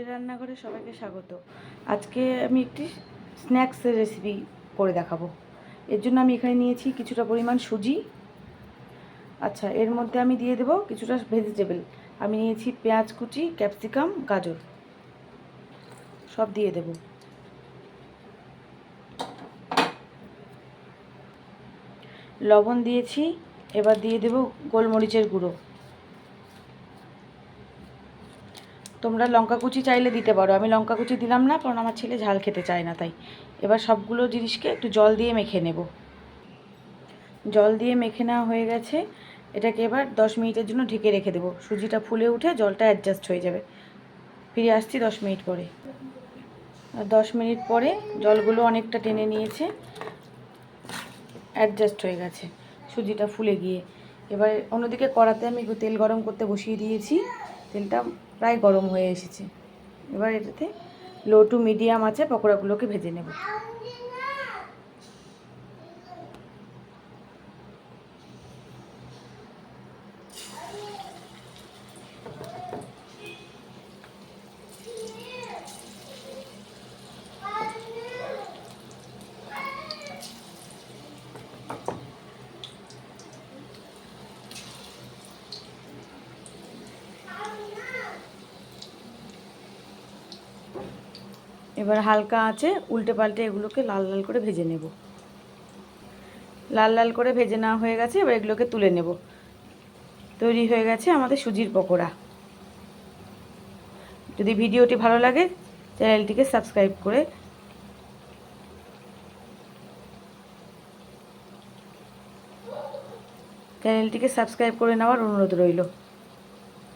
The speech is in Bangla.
রান্নাঘরে সবাইকে স্বাগত। আজকে আমি একটি স্ন্যাক্সের রেসিপি করে দেখাবো। এর জন্য আমি এখানে নিয়েছি কিছুটা পরিমাণ সুজি। আচ্ছা, এর মধ্যে আমি দিয়ে দেবো কিছুটা ভেজিটেবল। আমি নিয়েছি পেঁয়াজ কুচি, ক্যাপসিকাম, গাজর, সব দিয়ে দেব। লবণ দিয়েছি, এবার দিয়ে দেব গোলমরিচের গুঁড়ো। তোমরা লঙ্কা কুচি চাইলে দিতে পারো, আমি লঙ্কা কুচি দিলাম না, কারণ আমার ছেলে ঝাল খেতে চায় না তাই। এবার সবগুলো জিনিসকে একটু জল দিয়ে মেখে নেব। জল দিয়ে মেখে নেওয়া হয়ে গেছে। এটাকে এবার 10 মিনিটের জন্য ঢেকে রেখে দেবো। সুজিটা ফুলে উঠে জলটা অ্যাডজাস্ট হয়ে যাবে। ফিরে আসছি 10 মিনিট পরে। আর 10 মিনিট পরে জলগুলো অনেকটা টেনে নিয়েছে, অ্যাডজাস্ট হয়ে গেছে সুজিটা ফুলে গিয়ে। এবার অন্যদিকে কড়াতে আমি তেল গরম করতে বসিয়ে দিয়েছি। তেলটা প্রায় গরম হয়ে এসেছে। এবার এটাতে লো টু মিডিয়াম আছে পকোড়াগুলোকে ভেজে নেব। এবার হালকা আছে উল্টে পাল্টে এগুলোকে লাল লাল করে ভেজে নেব। লাল লাল করে ভেজে নেওয়া হয়ে গেছে। এবার এগুলোকে তুলে নেব। তৈরি হয়ে গেছে আমাদের সুজির পকোড়া। যদি ভিডিওটি ভালো লাগে চ্যানেলটিকে সাবস্ক্রাইব করে নেওয়ার অনুরোধ রইল।